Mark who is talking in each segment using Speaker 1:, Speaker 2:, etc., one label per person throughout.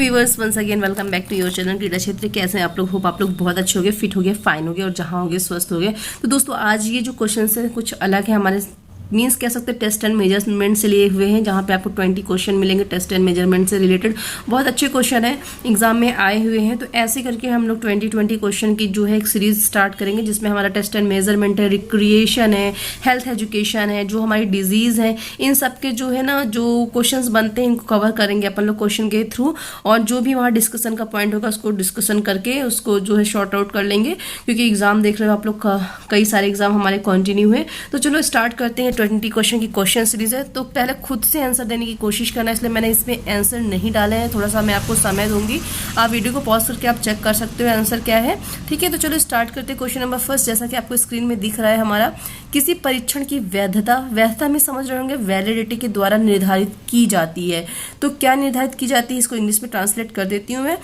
Speaker 1: Viewers, once again welcome back to your channel Krida Kshetra. कैसे हैं आप लोग? होप आप लोग बहुत अच्छे हो गए, फिट हो गए, फाइन हो गए और जहां हो गए स्वस्थ हो गए। तो दोस्तों आज ये जो क्वेश्चन है कुछ अलग है, हमारे मीन्स कह सकते हैं टेस्ट एंड मेजरमेंट से लिए हुए हैं, जहाँ पे आपको 20 क्वेश्चन मिलेंगे टेस्ट एंड मेजरमेंट से रिलेटेड। बहुत अच्छे क्वेश्चन है, एग्जाम में आए हुए हैं। तो ऐसे करके हम लोग 20 क्वेश्चन की जो है एक सीरीज स्टार्ट करेंगे, जिसमें हमारा टेस्ट एंड मेजरमेंट है, रिक्रिएशन है, हेल्थ एजुकेशन है, जो हमारी डिजीज है, इन सब के जो है ना जो क्वेश्चंस बनते हैं इनको कवर करेंगे अपन लोग क्वेश्चन के थ्रू। और जो भी वहाँ डिस्कशन का पॉइंट होगा उसको डिस्कशन करके उसको जो है शॉर्ट आउट कर लेंगे, क्योंकि एग्जाम देख रहे हो आप लोग कई सारे एग्जाम हमारे कंटिन्यू है। तो चलो स्टार्ट करते हैं। 20 क्वेश्चन की क्वेश्चन सीरीज है, तो पहले खुद से आंसर देने की कोशिश करना, इसलिए मैंने इसमें आंसर नहीं डाले हैं। थोड़ा सा मैं आपको समय दूंगी, आप वीडियो को पॉज करके आप चेक कर सकते हो आंसर क्या है। ठीक है, तो चलो स्टार्ट करते हैं। क्वेश्चन नंबर फर्स्ट, जैसा कि आपको स्क्रीन में दिख रहा है, हमारा किसी परीक्षण की वैधता में समझ रहे होंगे वैलिडिटी के द्वारा निर्धारित की जाती है। तो क्या निर्धारित की जाती है, इसको इंग्लिश में ट्रांसलेट कर देती हूँ मैं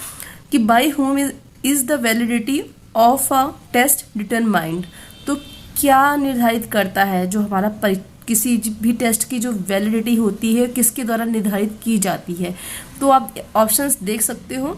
Speaker 1: कि by whom is the validity of a test determined. तो क्या निर्धारित करता है, जो हमारा किसी भी टेस्ट की जो वैलिडिटी होती है किसके द्वारा निर्धारित की जाती है। तो आप ऑप्शंस देख सकते हो।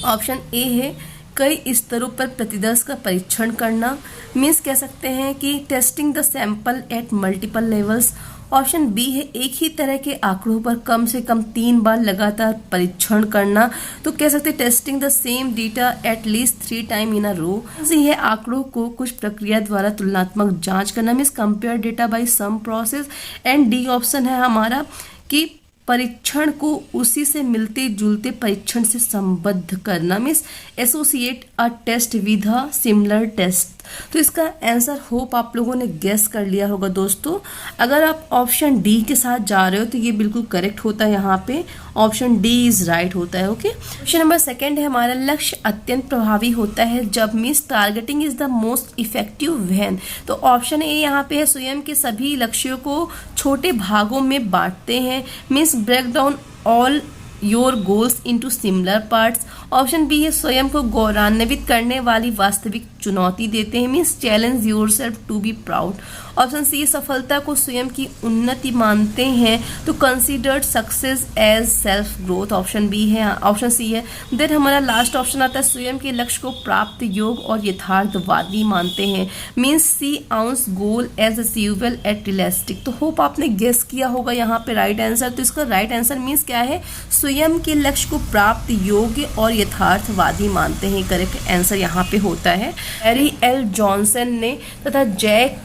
Speaker 1: ऑप्शन ए है कई स्तरों पर प्रतिदर्श का परीक्षण करना, मीन्स कह सकते हैं कि testing the sample at multiple levels. Option B है एक ही तरह के आंकड़ों पर कम से कम 3 बार लगातार परीक्षण करना, तो कह सकते हैं testing the same data at least 3 time in a row. C है आंकड़ों को कुछ प्रक्रिया द्वारा तुलनात्मक जांच करना, means compare data by some process. And D option है हमारा कि परीक्षण को उसी से मिलते जुलते परीक्षण से संबद्ध करना, means associate a test with a similar test. तो इसका आंसर होप आप लोगों ने गेस कर लिया होगा दोस्तों। अगर आप ऑप्शन डी के साथ जा रहे हो तो ये बिल्कुल करेक्ट होता है, यहाँ पे ऑप्शन डी इज राइट होता है। ओके, क्वेश्चन नंबर सेकंड है हमारा लक्ष्य अत्यंत प्रभावी होता है जब, means targeting is the most effective when. तो ऑप्शन ए यहाँ पे है स्वयं के सभी लक्ष्यों को छोटे भागों में बांटते हैं, means break down all your goals into similar parts. Option B है स्वयं को गौरवान्वित करने वाली वास्तविक चुनौती देते हैं, means challenge yourself to be proud. Option C सफलता को स्वयं की उन्नति मानते हैं, तो considered success as self growth. Option B है, ऑप्शन सी है। देन हमारा लास्ट ऑप्शन आता है स्वयं के लक्ष्य को प्राप्त योग और यथार्थवादी मानते हैं, मीन्स सी आउंस goal as achievable at realistic. तो होप आपने गेस किया होगा यहाँ पे राइट आंसर। तो इसका राइट आंसर मीन्स क्या है, स्वयं के लक्ष्य को प्राप्त योग्य और यथार्थवादी मानते हैं। करेक्ट आंसर यहाँ पे होता है। हैरी एल जॉनसन ने तथा जैक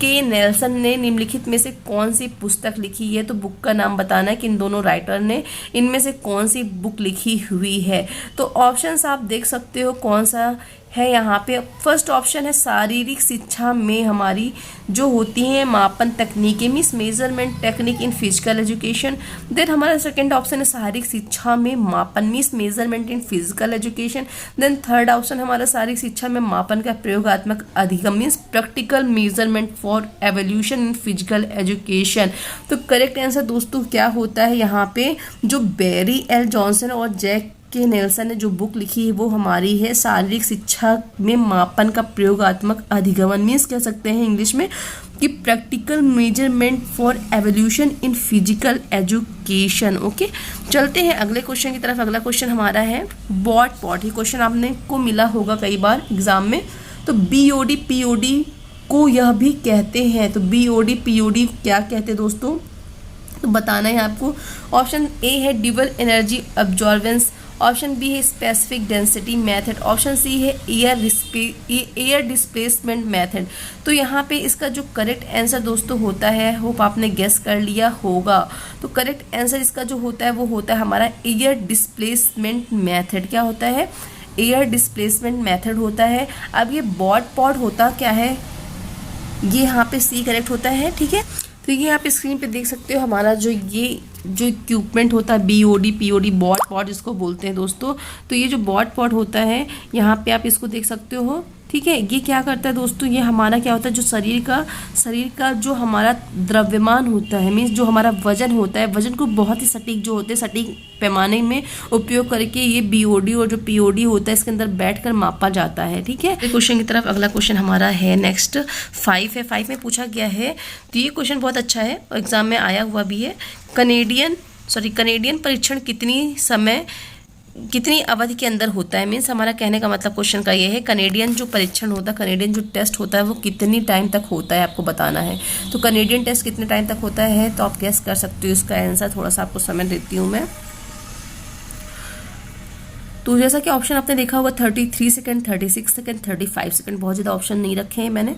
Speaker 1: के नेल्सन ने निम्नलिखित में से कौन सी पुस्तक लिखी है। तो बुक का नाम बताना है कि इन दोनों राइटर ने इनमें से कौन सी बुक लिखी हुई है। तो ऑप्शंस आप देख सकते हो कौन सा है यहाँ पे। फर्स्ट ऑप्शन है शारीरिक शिक्षा में हमारी जो होती हैं मापन तकनीकें, means measurement technique in physical education. Then हमारा सेकंड ऑप्शन है शारीरिक शिक्षा में मापन, means measurement in physical education. Then third option हमारा शारीरिक शिक्षा में मापन का प्रयोगात्मक अधिगम, means practical measurement for evolution in physical education. तो करेक्ट आंसर दोस्तों क्या होता है यहाँ पे, जो बैरी एल जॉनसन और जैक के नेल्सन ने जो बुक लिखी है वो हमारी है शारीरिक शिक्षा में मापन का प्रयोगात्मक अधिगमन, मीन्स कह सकते हैं इंग्लिश में कि practical measurement for evolution in physical education. Okay, चलते हैं अगले क्वेश्चन की तरफ। अगला क्वेश्चन हमारा है बॉट पॉट। ये क्वेश्चन आपने को मिला होगा कई बार एग्जाम में। तो बीओडी पीओडी को यह भी कहते हैं, तो बीओडी पीओडी क्या कहते हैं दोस्तों, तो बताना है आपको। ऑप्शन ए है dual energy absorbance. Option B है specific density method. Option C है एयर डिस्प्लेसमेंट मेथड। तो यहाँ पे इसका जो करेक्ट आंसर दोस्तों होता है, होप आपने गेस कर लिया होगा। तो करेक्ट आंसर इसका जो होता है वो होता है हमारा एयर डिस्प्लेसमेंट मेथड। क्या होता है, एयर डिस्प्लेसमेंट मेथड होता है। अब ये बॉट पॉट होता क्या है, ये यहाँ पे सी करेक्ट होता है। ठीक है, तो ये आप स्क्रीन पे देख सकते हो हमारा जो इक्विपमेंट होता है बीओडी पीओडी बॉट पॉट जिसको बोलते हैं दोस्तों। तो ये जो बॉट पॉट होता है यहाँ पे आप इसको देख सकते हो। ठीक है, ये क्या करता है दोस्तों, ये हमारा क्या होता है, जो शरीर का जो हमारा द्रव्यमान होता है, मीन्स जो हमारा वजन होता है, वजन को बहुत ही सटीक जो होते हैं सटीक पैमाने में उपयोग करके ये बीओडी और जो पीओडी होता है इसके अंदर बैठकर मापा जाता है। ठीक है, क्वेश्चन की तरफ अगला क्वेश्चन हमारा है नेक्स्ट 5 है। 5 में पूछा गया है, तो ये क्वेश्चन बहुत अच्छा है और एग्जाम में आया हुआ भी है। कनेडियन कनेडियन परीक्षण कितनी अवधि के अंदर होता है। मीन्स हमारा कहने का मतलब क्वेश्चन का ये है, कनेडियन जो परीक्षण होता है, कनेडियन जो टेस्ट होता है वो कितनी टाइम तक होता है आपको बताना है। तो कनेडियन टेस्ट कितने टाइम तक होता है तो आप गेस कर सकते हो इसका आंसर। थोड़ा सा आपको समय देती हूँ मैं। तो जैसा कि ऑप्शन आपने देखा होगा 33 सेकंड, 36 सेकंड, 35 सेकंड, बहुत ज़्यादा ऑप्शन नहीं रखे हैं मैंने,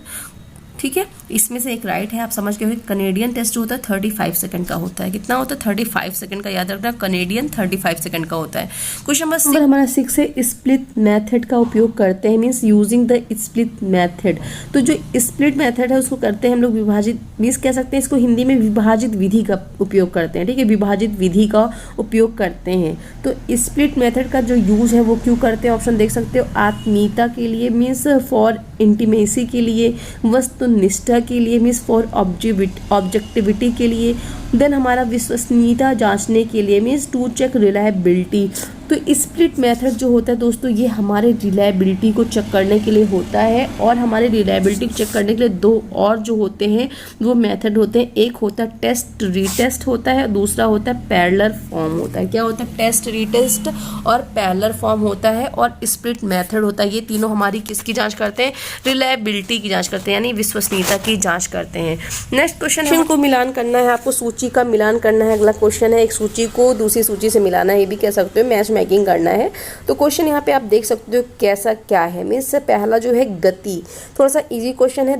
Speaker 1: ठीक है। इसमें से एक राइट है, आप समझ गए। कनेडियन टेस्ट जो होता है 35 सेकंड का होता है। कितना होता है? 35 सेकंड का, याद रखना, कनेडियन 35 सेकंड का होता है। क्वेश्चन नंबर 6 हमारा 6 है, स्प्लिट मेथड का उपयोग करते हैं, means using the split method. तो जो स्प्लिट मेथड है उसको करते हैं हम लोग विभाजित, मीन्स कह सकते हैं इसको हिंदी में विभाजित विधि का उपयोग करते हैं, ठीक है, विभाजित विधि का उपयोग करते हैं। तो स्प्लिट मेथड का जो यूज है वो क्यों करते हैं, ऑप्शन देख सकते हो। आत्मीयता के लिए, मीन्स फॉर इंटीमेसी के लिए, वस्तुनिष्ठा के लिए, मीन्स फॉर ऑब्जेक्टिविटी के लिए, देन हमारा विश्वसनीयता जांचने के लिए, मीन्स टू चेक रिलायबिलिटी। तो स्प्लिट मेथड जो होता है दोस्तों ये हमारे रिलायबिलिटी को चेक करने के लिए होता है, और हमारे रिलायबिलिटी को चेक करने के लिए दो और जो होते हैं वो मेथड होते हैं। एक होता है टेस्ट रीटेस्ट होता है, दूसरा होता है पैरेलल फॉर्म होता है। क्या होता है? टेस्ट रीटेस्ट और पैरेलल फॉर्म होता है, और स्प्लिट मेथड होता है। ये तीनों हमारी किसकी जांच करते हैं? रिलायबिलिटी की जांच करते हैं, यानी विश्वसनीयता की जांच करते हैं। नेक्स्ट क्वेश्चन को मिलान करना है आपको, सूची का मिलान करना है। अगला क्वेश्चन है, एक सूची को दूसरी सूची से मिलाना है, ये भी कह सकते हो मैच मेकिंग करना है। तो क्वेश्चन यहाँ पे आप देख सकते हो कैसा क्या है। मीन्स पहला जो है गति, थोड़ा सा इजी क्वेश्चन है,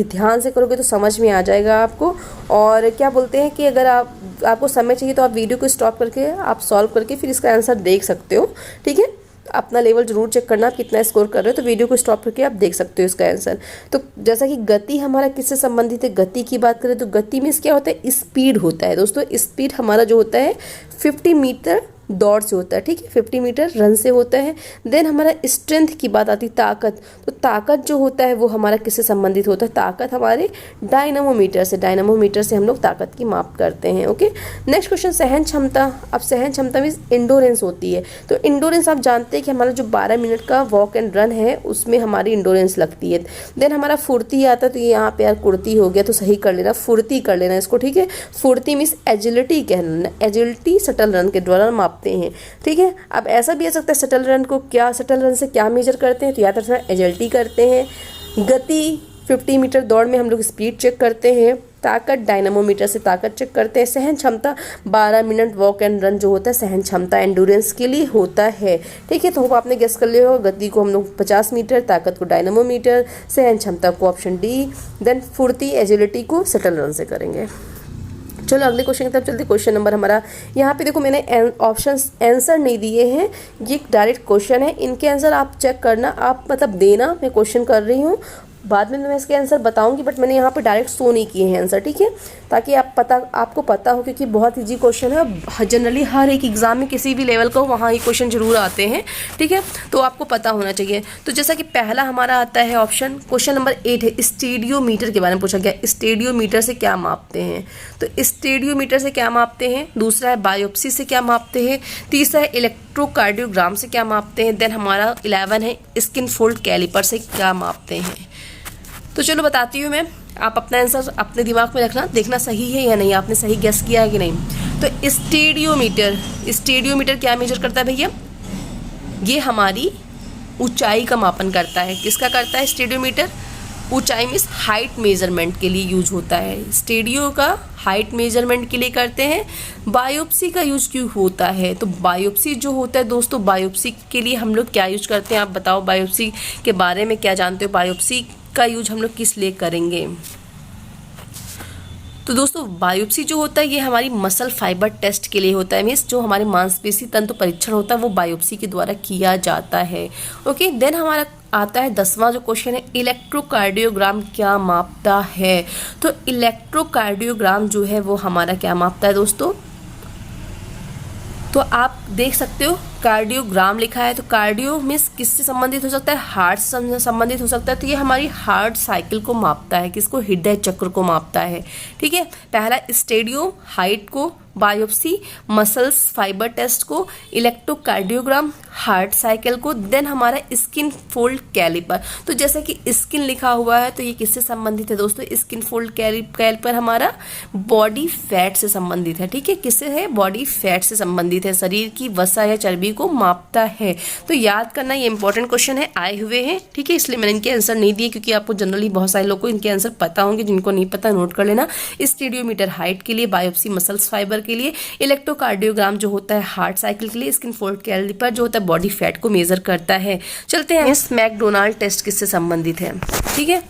Speaker 1: ध्यान से करोगे तो समझ में आ जाएगा आपको। और क्या बोलते हैं कि अगर आपको समय चाहिए तो आप वीडियो को स्टॉप करके आप सॉल्व करके फिर इसका आंसर देख सकते हो, ठीक है। अपना लेवल जरूर चेक करना, आप कितना स्कोर कर रहे हो, तो वीडियो को स्टॉप करके आप देख सकते हो इसका आंसर। तो जैसा कि गति हमारा किससे संबंधित है, गति की बात करें तो गति में क्या होता है? स्पीड होता है दोस्तों। स्पीड हमारा जो होता है 50 मीटर दौड़ से होता है, ठीक है, 50 मीटर रन से होता है। देन हमारा स्ट्रेंथ की बात आती है, ताकत। तो ताकत जो होता है वो हमारा किससे संबंधित होता है? ताकत हमारे डायनामोमीटर से, डायनामोमीटर से हम लोग ताकत की माप करते हैं, ओके। नेक्स्ट क्वेश्चन, सहन क्षमता। अब सहन क्षमता मीन्स इंडोरेंस होती है। तो इंडोरेंस आप जानते हैं कि हमारा जो 12 मिनट का वॉक एंड रन है उसमें हमारी इंडोरेंस लगती है। देन हमारा फुर्ती आता है, तो ये यहाँ पे यार कुर्ती हो गया तो सही कर लेना, फुर्ती कर लेना इसको, ठीक है। फुर्ती मीन्स एजिलिटी कहना, एजिलिटी शटल रन के द्वारा मापते हैं, ठीक है। अब ऐसा भी आ सकता है शटल रन को क्या, शटल रन से क्या मेजर करते हैं, तो याद रखना एजिलिटी करते हैं। गति 50 मीटर दौड़ में हम लोग स्पीड चेक करते हैं। ताकत डायनामोमीटर से ताकत चेक करते हैं। सहन क्षमता 12 मिनट वॉक एंड रन जो होता है सहन क्षमता एंडोरेंस के लिए होता है, ठीक है। तो होप आपने गेस कर लिया हो। गति को हम लोग 50 मीटर, ताकत को डायनामोमीटर, सहन क्षमता को ऑप्शन डी, देन फुर्ती एजिलिटी को शटल रन से करेंगे। चलो अगले क्वेश्चन की तरफ चलते। क्वेश्चन नंबर हमारा यहाँ पे देखो, मैंने ऑप्शन आंसर नहीं दिए हैं, ये डायरेक्ट क्वेश्चन है, इनके आंसर आप चेक करना, आप मतलब देना। मैं क्वेश्चन कर रही हूँ, बाद में मैं इसके आंसर बताऊंगी, बट मैंने यहाँ पे डायरेक्ट शो नहीं किए हैं आंसर, ठीक है, ताकि आपको पता हो, क्योंकि बहुत इजी क्वेश्चन है। जनरली हर एक एग्जाम में किसी भी लेवल का हो वहाँ ही क्वेश्चन जरूर आते हैं, ठीक है, तो आपको पता होना चाहिए। तो जैसा कि पहला हमारा आता है ऑप्शन, क्वेश्चन नंबर 8 है, स्टेडियोमीटर के बारे में पूछा गया। स्टेडियोमीटर से क्या मापते हैं? तो स्टेडियोमीटर से क्या मापते हैं। दूसरा है बायोप्सी से क्या मापते हैं। तीसरा है इलेक्ट्रोकार्डियोग्राम से क्या मापते हैं। देन हमारा 11 है स्किन फोल्ड कैलिपर से क्या मापते हैं। तो चलो बताती हूँ मैं, आप अपना आंसर अपने दिमाग में रखना, देखना सही है या नहीं, आपने सही गेस किया है कि नहीं। तो स्टेडियोमीटर क्या मेजर करता है भैया? ये हमारी ऊंचाई का मापन करता है। किसका करता है स्टेडियोमीटर? ऊंचाई मीन्स हाइट मेजरमेंट के लिए यूज होता है। स्टेडियो का हाइट मेजरमेंट के लिए करते हैं। बायोप्सी का यूज क्यों होता है? तो बायोप्सी जो होता है दोस्तों, बायोप्सी के लिए हम लोग क्या यूज करते हैं, आप बताओ बायोप्सी के बारे में क्या जानते हो? बायोप्सी का यूज हम लोग किस लिए करेंगे? तो दोस्तों बायोप्सी जो होता है ये हमारी मसल फाइबर टेस्ट के लिए होता है, मीन्स जो हमारे मांसपेशी तंत्र परीक्षण होता है वो बायोप्सी के द्वारा किया जाता है, ओके। देन हमारा आता है 10वां जो क्वेश्चन है, इलेक्ट्रोकार्डियोग्राम क्या मापता है? तो इलेक्ट्रोकार्डियोग्राम जो है वो हमारा क्या मापता है दोस्तों? तो आप देख सकते हो कार्डियोग्राम लिखा है, तो कार्डियो मीन्स किससे संबंधित हो सकता है, हार्ट से संबंधित हो सकता है। तो ये हमारी हार्ट साइकिल को मापता है, किसको, हृदय चक्र को मापता है। ठीक है, पहला स्टेडियो हाइट को, बायोप्सी मसल्स फाइबर टेस्ट को, इलेक्ट्रोकार्डियोग्राम हार्ट साइकिल को, देन हमारा स्किन फोल्ड कैलिपर। तो जैसे कि स्किन लिखा हुआ है तो ये किससे संबंधित है दोस्तों, स्किन फोल्ड कैलिपर हमारा बॉडी फैट से संबंधित है। ठीक है, किससे है, बॉडी फैट से संबंधित है, शरीर की वसा या चर्बी को मापता है। तो याद करना, ये इंपॉर्टेंट क्वेश्चन है, आए हुए हैं। ठीक है, इसलिए मैंने इनके आंसर नहीं दिए, क्योंकि आपको जनरली बहुत सारे लोगों को इनके आंसर पता होंगे, जिनको नहीं पता नोट कर लेना। स्टेडियोमीटर हाइट के लिए, बायोप्सी मसल्स फाइबर के लिए, इलेक्ट्रोकार्डियोग्राम जो होता है हार्ट साइकिल के लिए, स्किन फोल्ड कैलिपर जो होता है बॉडी फैट को मेजर करता है। चलते हैं, इस मैकडोनाल्ड टेस्ट किससे संबंधित है। ठीक है,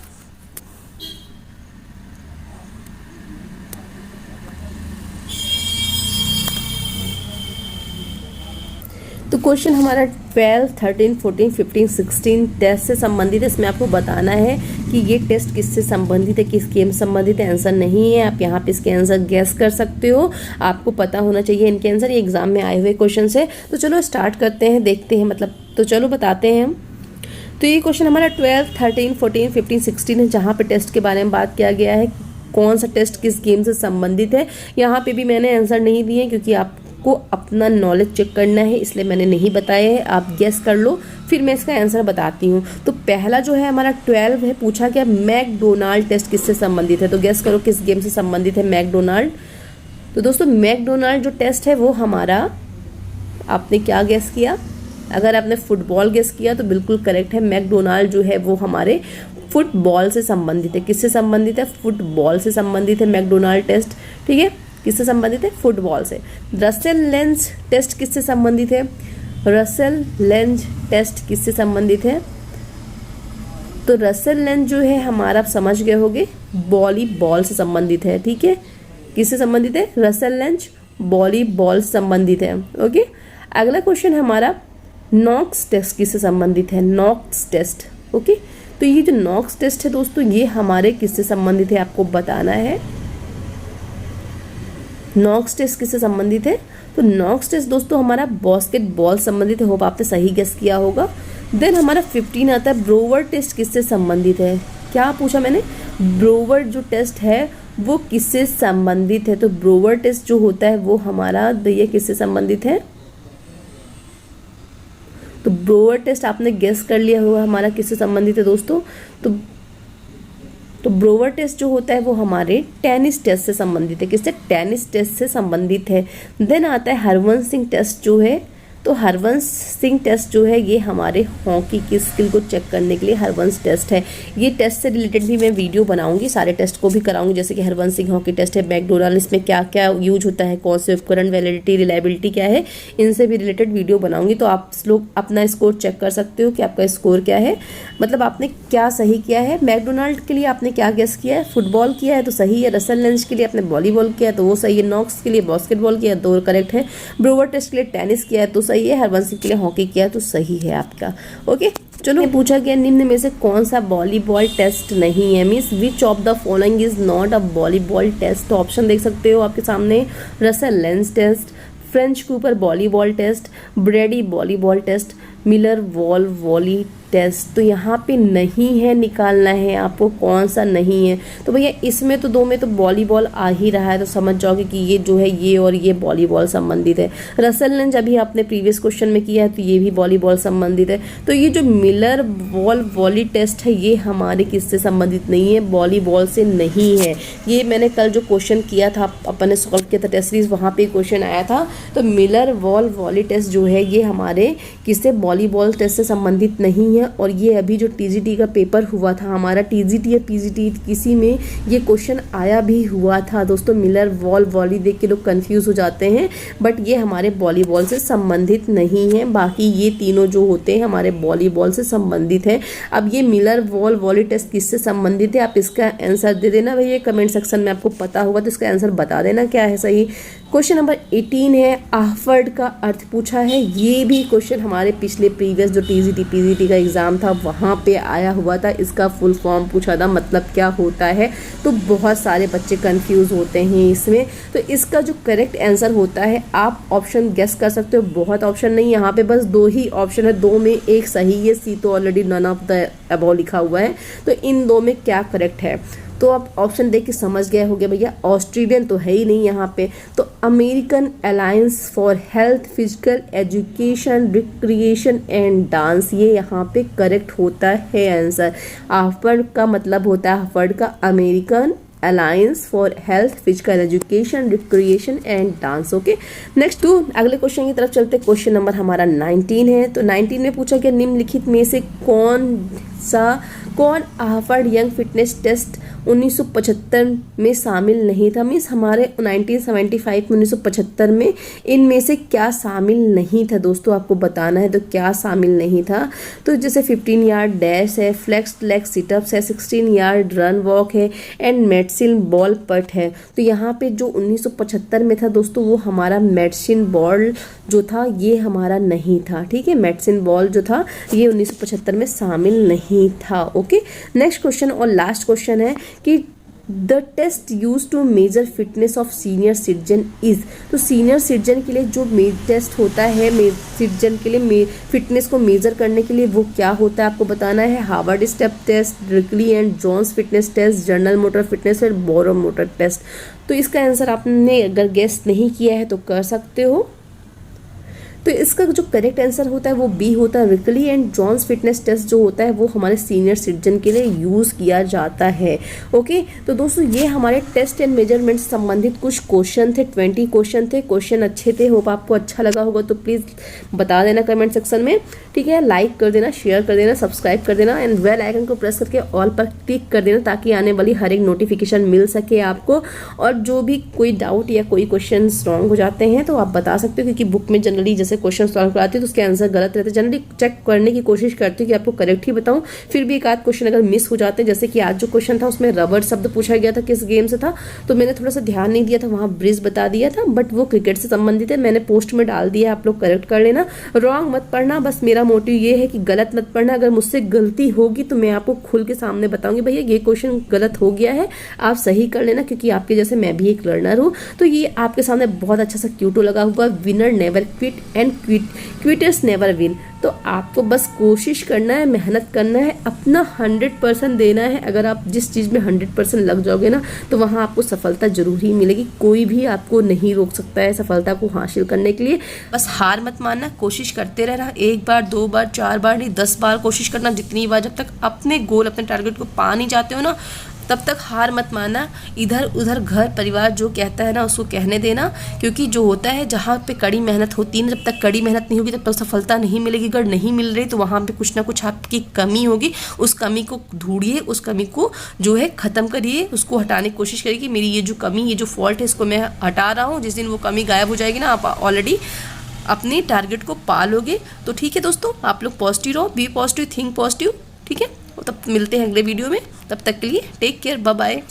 Speaker 1: तो क्वेश्चन हमारा 12, 13, 14, 15, 16 टेस्ट से संबंधित है। इसमें आपको बताना है कि ये टेस्ट किससे संबंधित है, किस गेम से संबंधित है। आंसर नहीं है, आप यहाँ पे इसके आंसर गैस कर सकते हो, आपको पता होना चाहिए इनके आंसर। ये एग्जाम में आए हुए क्वेश्चन है। तो चलो स्टार्ट करते हैं, देखते हैं, मतलब तो चलो बताते हैं हम। तो ये क्वेश्चन हमारा 12, 13, 14, 15, 16 है, जहाँ पे टेस्ट के बारे में बात किया गया है, कौन सा टेस्ट किस गेम से संबंधित है। यहाँ पे भी मैंने आंसर नहीं दिए, क्योंकि आपको अपना नॉलेज चेक करना है, इसलिए मैंने नहीं बताया है। आप गेस कर लो, फिर मैं इसका आंसर बताती हूँ। तो पहला जो है हमारा 12 है, पूछा गया मैकडोनाल्ड टेस्ट किससे संबंधित है। तो गेस करो किस गेम से संबंधित है मैकडोनाल्ड। तो दोस्तों मैकडोनाल्ड जो टेस्ट है वो हमारा, आपने क्या गेस किया, अगर आपने फुटबॉल गेस किया तो बिल्कुल करेक्ट है। मैकडोनाल्ड जो है वो हमारे फुटबॉल से संबंधित है। किससे संबंधित है, फुटबॉल से संबंधित है मैकडोनाल्ड टेस्ट। ठीक है, किससे संबंधित है, फुटबॉल से। रसेल लेंज टेस्ट किससे संबंधित है, रसेल लेंज टेस्ट किससे संबंधित है। तो रसेल लेंज जो है हमारा, आप समझ गए होंगे, वॉलीबॉल से संबंधित है। ठीक है, किससे संबंधित है, रसेल लेंज वॉलीबॉल से संबंधित है। ओके, अगला क्वेश्चन हमारा नॉक्स टेस्ट किससे संबंधित है, नॉक्स टेस्ट। ओके, तो ये जो नॉक्स टेस्ट है दोस्तों, ये हमारे किससे संबंधित है, आपको बताना है। नॉक्स टेस्ट किससे संबंधित है, तो नॉक्स टेस्ट दोस्तों हमारा बास्केटबॉल संबंधित है। होप आपने सही गेस किया होगा। देन हमारा 15 आता है, ब्रोवर टेस्ट किससे संबंधित है। क्या पूछा मैंने, ब्रोवर जो टेस्ट है वो किससे संबंधित है। तो ब्रोवर टेस्ट जो होता है वो हमारा भैया किससे संबंधित है। तो ब्रोवर टेस्ट आपने गेस कर लिया होगा हमारा किससे संबंधित है दोस्तों। तो ब्रोवर टेस्ट जो होता है वो हमारे टेनिस टेस्ट से संबंधित है। किससे, टेनिस टेस्ट से संबंधित है। देन आता है हरवंश सिंह टेस्ट जो है, तो हरवंश सिंह टेस्ट जो है ये हमारे हॉकी की स्किल को चेक करने के लिए हरवंश टेस्ट है। ये टेस्ट से रिलेटेड भी मैं वीडियो बनाऊंगी, सारे टेस्ट को भी कराऊंगी, जैसे कि हरवंश सिंह हॉकी टेस्ट है, मैकडोनाल्ड इसमें क्या क्या यूज होता है, कौन से उपकरण, वैलिडिटी, रिलायबिलिटी क्या है, इनसे भी रिलेटेड वीडियो बनाऊंगी। तो आप लोग अपना स्कोर चेक कर सकते हो कि आपका स्कोर क्या है, मतलब आपने क्या सही किया है। मैकडोनाल्ड के लिए आपने क्या गेस किया है, फुटबॉल किया है तो सही है। रसेल लेंज के लिए आपने वॉलीबॉल किया है तो वो सही है। नॉक्स के लिए बास्केटबॉल किया तो करेक्ट है। ब्रोवर टेस्ट के लिए टेनिस किया है तो सही है। हरवंश सिंह के लिए हॉकी किया है तो सही है आपका। ओके, चलो पूछा गया निम्न में से कौन सा वॉलीबॉल टेस्ट नहीं है, means which of the following is not a volleyball test. तो ऑप्शन देख सकते हो आपके सामने, Russell Lange test, French Cooper volleyball test, Brady volleyball test, Miller wall volley test. तो यहाँ पे नहीं है, निकालना है आपको कौन सा नहीं है। तो भैया इसमें तो दो में तो वॉलीबॉल आ ही रहा है, तो समझ जाओगे कि ये जो है ये और ये वॉलीबॉल संबंधित है। रसेल लेंज अभी आपने प्रीवियस क्वेश्चन में किया है तो ये भी वॉलीबॉल संबंधित है। तो ये जो मिलर वॉल वॉली टेस्ट है ये हमारे किससे संबंधित नहीं है, वॉलीबॉल से नहीं है। ये मैंने कल जो क्वेश्चन किया था अपने सॉल्व किया था टेस्ट सीरीज, वहाँ पे क्वेश्चन आया था। तो मिलर वॉल वॉली टेस्ट जो है ये हमारे किससे, वॉलीबॉल टेस्ट से संबंधित नहीं है। और ये अभी जो टीजीटी का पेपर हुआ था हमारा, टीजीटी या पीजीटी किसी में ये क्वेश्चन आया भी हुआ था दोस्तों। मिलर वॉल वॉली देख के लोग कंफ्यूज हो जाते हैं, बट ये हमारे वॉलीबॉल से संबंधित नहीं है। बाकी ये तीनों जो होते हैं हमारे वॉलीबॉल से संबंधित है। अब ये मिलर वॉल वॉली टेस्ट किससे संबंधित है, आप इसका आंसर दे देना भैया कमेंट सेक्शन में, आपको पता होगा तो इसका आंसर बता देना क्या है सही। क्वेश्चन नंबर 18 है, आहफर्ड का अर्थ पूछा है। ये भी क्वेश्चन हमारे पिछले प्रीवियस जो टीजीटी पीजीटी का एग्ज़ाम था वहाँ पे आया हुआ था, इसका फुल फॉर्म पूछा था, मतलब क्या होता है। तो बहुत सारे बच्चे कंफ्यूज होते हैं इसमें। तो इसका जो करेक्ट आंसर होता है, आप ऑप्शन गेस कर सकते हो, बहुत ऑप्शन नहीं, यहाँ पे बस 2 ही ऑप्शन है, 2 में एक सही है, सी तो already none of the above लिखा हुआ है। तो इन 2 में क्या करेक्ट है, तो आप ऑप्शन देख के समझ गए होंगे भैया, ऑस्ट्रेलियन तो है ही नहीं यहाँ पे। तो American alliance for health, physical education, recreation and dance, ये यहाँ पे करेक्ट होता है आंसर। हार्वर्ड का मतलब होता है, हार्वर्ड का American alliance for health, physical education, recreation and dance. Okay, next to अगले क्वेश्चन की तरफ चलते। क्वेश्चन नंबर हमारा 19 है। तो 19 में पूछा गया निम्नलिखित में से कौन हार्वर्ड यंग फिटनेस टेस्ट 1975 में शामिल नहीं था। मीन्स हमारे 1975 में 1975 में इनमें से क्या शामिल नहीं था दोस्तों, आपको बताना है। तो क्या शामिल नहीं था, तो जैसे 15 यार्ड डैश है, फ्लेक्स लेग सिटअप्स है, 16 यार्ड रन वॉक है एंड मेडिसिन बॉल पट है। तो यहाँ पे जो 1975 में था दोस्तों, वो हमारा मेडिसिन बॉल जो था ये हमारा नहीं था। ठीक है, मेडिसिन बॉल जो था ये 1975 में शामिल नहीं था। ओके, नेक्स्ट क्वेश्चन और लास्ट क्वेश्चन है कि the test use to measure fitness of senior citizen is. तो सीनियर सिटीजन के लिए जो टेस्ट होता है सिटीजन के लिए फिटनेस को मेजर करने के लिए, वो क्या होता है आपको बताना है। Harvard step test, Rikli and Jones fitness test, general motor fitness और बोरो मोटर टेस्ट। तो इसका आंसर आपने अगर गेस नहीं किया है तो कर सकते हो। तो इसका जो करेक्ट आंसर होता है वो बी होता है। Rikli and Jones fitness test जो होता है वो हमारे सीनियर सिटीजन के लिए यूज़ किया जाता है। ओके, तो दोस्तों ये हमारे टेस्ट एंड मेजरमेंट से संबंधित कुछ क्वेश्चन थे, 20 क्वेश्चन थे। क्वेश्चन अच्छे थे, होप आपको अच्छा लगा होगा, तो प्लीज़ बता देना कमेंट सेक्शन में। ठीक है, लाइक कर देना, शेयर कर देना, सब्सक्राइब कर देना एंड बेल आइकन को प्रेस करके ऑल पर क्लिक कर देना, ताकि आने वाली हर एक नोटिफिकेशन मिल सके आपको। और जो भी कोई डाउट या कोई क्वेश्चन रॉन्ग हो जाते हैं तो आप बता सकते हो, क्योंकि बुक में जनरली जैसे क्वेश्चन सॉल्व कराती है तो उसके आंसर गलत रहते हैं। जनरली चेक करने की कोशिश करती हूँ कि आपको करेक्ट ही बताऊं, फिर भी एक आध क्वेश्चन अगर मिस हो जाते हैं, जैसे कि आज जो क्वेश्चन था उसमें रबर शब्द पूछा गया था, किस गेम से था, तो मैंने थोड़ा सा ध्यान नहीं दिया था, वहाँ ब्रिज बता दिया था, बट वो क्रिकेट से संबंधित है, मैंने पोस्ट में डाल दिया, आप लोग करेक्ट कर लेना। रॉन्ग मत पढ़ना, बस मेरा मोटिव ये है कि गलत मत पढ़ना। अगर मुझसे गलती होगी तो मैं आपको खुल के सामने बताऊंगी, भैया ये क्वेश्चन गलत हो गया है, आप सही कर लेना, क्योंकि आपके जैसे मैं भी एक लर्नर हूँ। तो ये आपके सामने बहुत अच्छा सा क्यूटो लगा हुआ, winner never quit and quitters never win. तो आपको बस कोशिश करना है, मेहनत करना है, अपना 100% देना है। अगर आप जिस चीज़ में 100% लग जाओगे ना, तो वहाँ आपको सफलता जरूर ही मिलेगी। कोई भी आपको नहीं रोक सकता है सफलता को हासिल करने के लिए। बस हार मत मानना, कोशिश करते रहना, 1 बार 2 बार 4 बार नहीं 10 बार कोशिश करना, जितनी बार, जब तक अपने गोल अपने टारगेट को पा नहीं जाते हो ना, तब तक हार मत मानना। इधर उधर घर परिवार जो कहता है ना उसको कहने देना, क्योंकि जो होता है जहाँ पे कड़ी मेहनत होती है ना, जब तक कड़ी मेहनत नहीं होगी तब तक सफलता नहीं मिलेगी। अगर नहीं मिल रही तो वहाँ पे कुछ ना कुछ आपकी कमी होगी, उस कमी को ढूंढिए, उस कमी को जो है ख़त्म करिए, उसको हटाने की कोशिश करिए कि मेरी ये जो कमी, ये जो फॉल्ट है, इसको मैं हटा रहा हूँ। जिस दिन वो कमी गायब हो जाएगी ना, आप ऑलरेडी अपने टारगेट को पा लोगे। तो ठीक है दोस्तों, आप लोग पॉजिटिव रहो, बी पॉजिटिव, थिंक पॉजिटिव। ठीक है, तब मिलते हैं अगले वीडियो में, तब तक के लिए टेक केयर, बाय बाय।